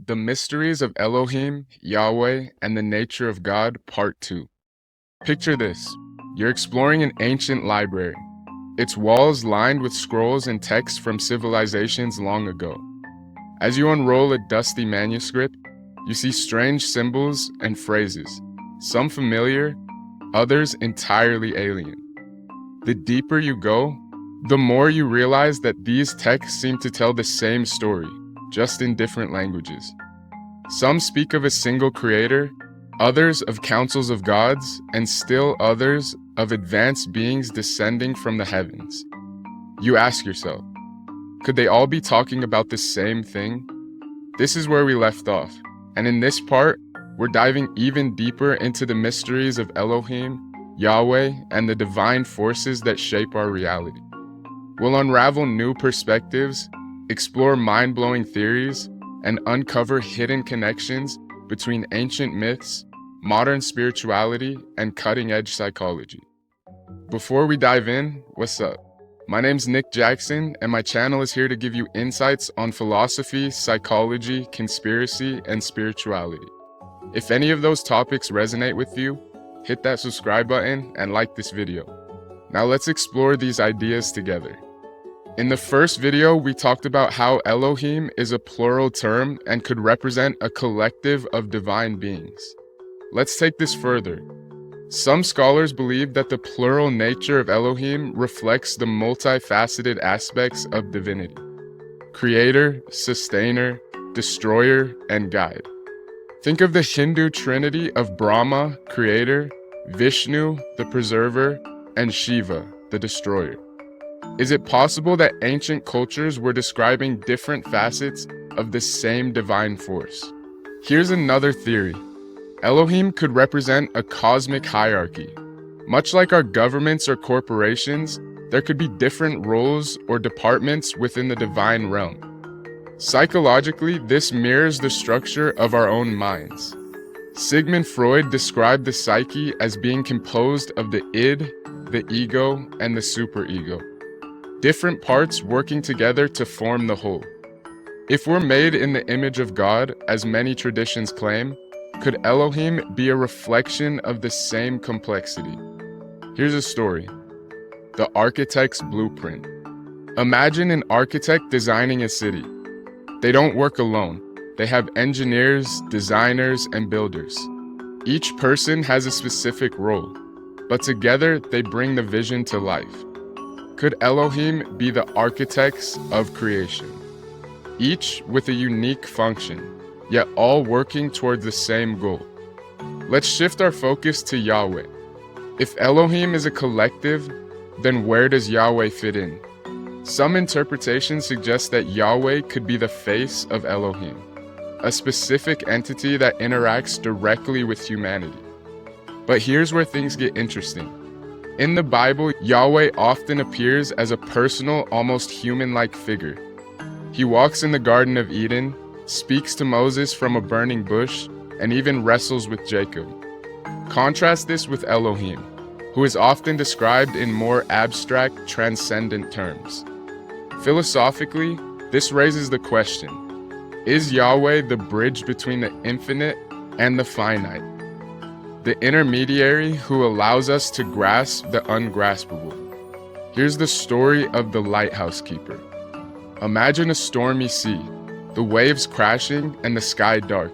The Mysteries of Elohim, Yahweh, and the Nature of God, Part 2. Picture this. You're exploring an ancient library, its walls lined with scrolls and texts from civilizations long ago. As you unroll a dusty manuscript, you see strange symbols and phrases, some familiar, others entirely alien. The deeper you go, the more you realize that these texts seem to tell the same story, just in different languages. Some speak of a single creator, others of councils of gods, and still others of advanced beings descending from the heavens. You ask yourself, could they all be talking about the same thing? This is where we left off, and in this part, we're diving even deeper into the mysteries of Elohim, Yahweh, and the divine forces that shape our reality. We'll unravel new perspectives, explore mind-blowing theories, and uncover hidden connections between ancient myths, modern spirituality, and cutting-edge psychology. Before we dive in, what's up? My name's Nick Jackson, and my channel is here to give you insights on philosophy, psychology, conspiracy, and spirituality. If any of those topics resonate with you, hit that subscribe button and like this video. Now let's explore these ideas together. In the first video, we talked about how Elohim is a plural term and could represent a collective of divine beings. Let's take this further. Some scholars believe that the plural nature of Elohim reflects the multifaceted aspects of divinity: creator, sustainer, destroyer, and guide. Think of the Hindu trinity of Brahma, creator, Vishnu, the preserver, and Shiva, the destroyer. Is it possible that ancient cultures were describing different facets of the same divine force? Here's another theory. Elohim could represent a cosmic hierarchy. Much like our governments or corporations, there could be different roles or departments within the divine realm. Psychologically, this mirrors the structure of our own minds. Sigmund Freud described the psyche as being composed of the id, the ego, and the superego. Different parts working together to form the whole. If we're made in the image of God, as many traditions claim, could Elohim be a reflection of the same complexity? Here's a story. The architect's blueprint. Imagine an architect designing a city. They don't work alone. They have engineers, designers, and builders. Each person has a specific role, but together they bring the vision to life. Could Elohim be the architects of creation? Each with a unique function, yet all working towards the same goal. Let's shift our focus to Yahweh. If Elohim is a collective, then where does Yahweh fit in? Some interpretations suggest that Yahweh could be the face of Elohim, a specific entity that interacts directly with humanity. But here's where things get interesting. In the Bible, Yahweh often appears as a personal, almost human-like figure. He walks in the Garden of Eden, speaks to Moses from a burning bush, and even wrestles with Jacob. Contrast this with Elohim, who is often described in more abstract, transcendent terms. Philosophically, this raises the question: is Yahweh the bridge between the infinite and the finite? The intermediary who allows us to grasp the ungraspable. Here's the story of the lighthouse keeper. Imagine a stormy sea, the waves crashing and the sky dark.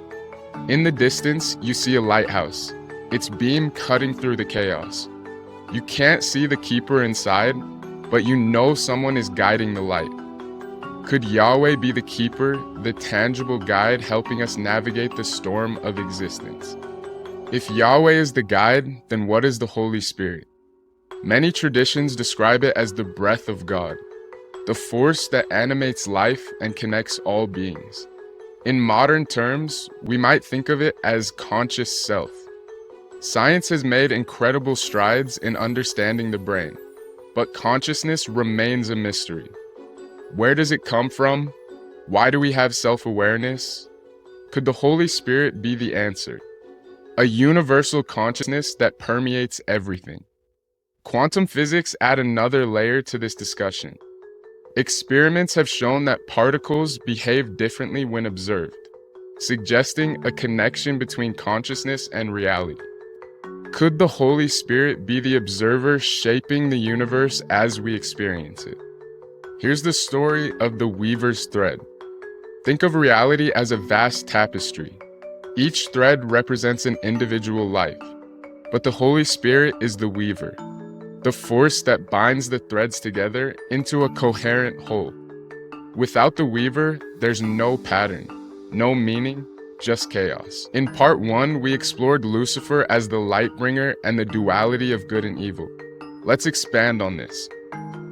In the distance, you see a lighthouse, its beam cutting through the chaos. You can't see the keeper inside, but you know someone is guiding the light. Could Yahweh be the keeper, the tangible guide helping us navigate the storm of existence? If Yahweh is the guide, then what is the Holy Spirit? Many traditions describe it as the breath of God, the force that animates life and connects all beings. In modern terms, we might think of it as conscious self. Science has made incredible strides in understanding the brain, but consciousness remains a mystery. Where does it come from? Why do we have self-awareness? Could the Holy Spirit be the answer? A universal consciousness that permeates everything. Quantum physics add another layer to this discussion. Experiments have shown that particles behave differently when observed. suggesting a connection between consciousness and reality. Could the Holy Spirit be the observer shaping the universe as we experience it? Here's the story of the weaver's thread. Think of reality as a vast tapestry. Each thread represents an individual life, but the Holy Spirit is the weaver, the force that binds the threads together into a coherent whole. Without the weaver, there's no pattern, no meaning, just chaos. In part 1, we explored Lucifer as the light bringer and the duality of good and evil. Let's expand on this.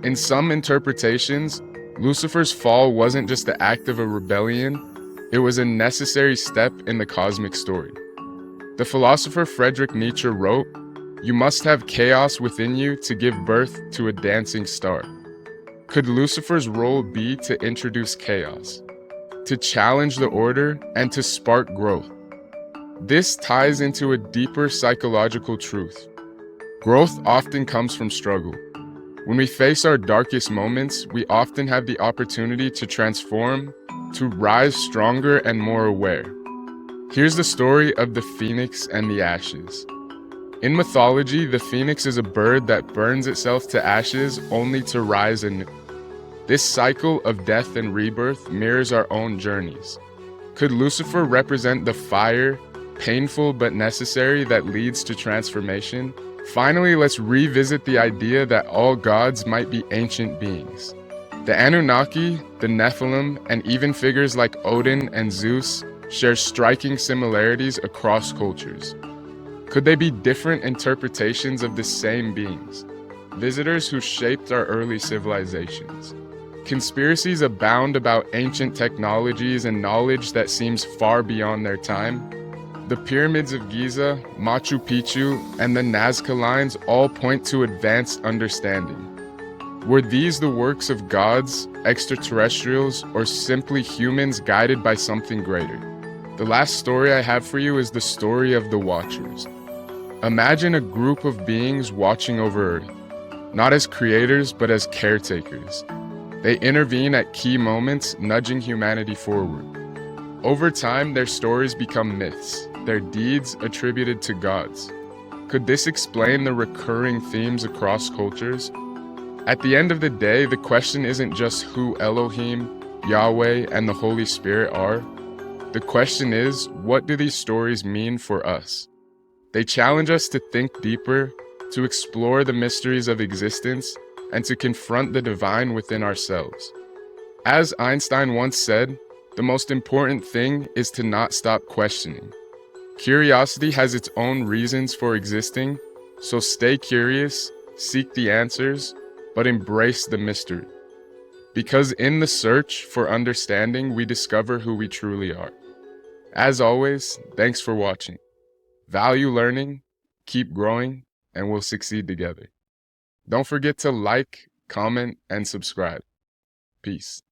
In some interpretations, Lucifer's fall wasn't just the act of a rebellion, it was a necessary step in the cosmic story. The philosopher Friedrich Nietzsche wrote, "You must have chaos within you to give birth to a dancing star." Could Lucifer's role be to introduce chaos, to challenge the order, and to spark growth? This ties into a deeper psychological truth. Growth often comes from struggle. When we face our darkest moments, we often have the opportunity to transform, to rise stronger and more aware. Here's the story of the phoenix and the ashes. In mythology, the phoenix is a bird that burns itself to ashes only to rise anew. This cycle of death and rebirth mirrors our own journeys. Could Lucifer represent the fire, painful but necessary, that leads to transformation? Finally, let's revisit the idea that all gods might be ancient beings. The Anunnaki, the Nephilim, and even figures like Odin and Zeus share striking similarities across cultures. Could they be different interpretations of the same beings, visitors who shaped our early civilizations? Conspiracies abound about ancient technologies and knowledge that seems far beyond their time. The pyramids of Giza, Machu Picchu, and the Nazca lines all point to advanced understanding. Were these the works of gods, extraterrestrials, or simply humans guided by something greater? The last story I have for you is the story of the Watchers. Imagine a group of beings watching over Earth, not as creators, but as caretakers. They intervene at key moments, nudging humanity forward. Over time, their stories become myths, their deeds attributed to gods. Could this explain the recurring themes across cultures? At the end of the day, the question isn't just who Elohim, Yahweh, and the Holy Spirit are. The question is, what do these stories mean for us? They challenge us to think deeper, to explore the mysteries of existence, and to confront the divine within ourselves. As Einstein once said, the most important thing is to not stop questioning. Curiosity has its own reasons for existing, so stay curious, seek the answers, but embrace the mystery. Because in the search for understanding, we discover who we truly are. As always, thanks for watching. Value learning, keep growing, and we'll succeed together. Don't forget to like, comment, and subscribe. Peace.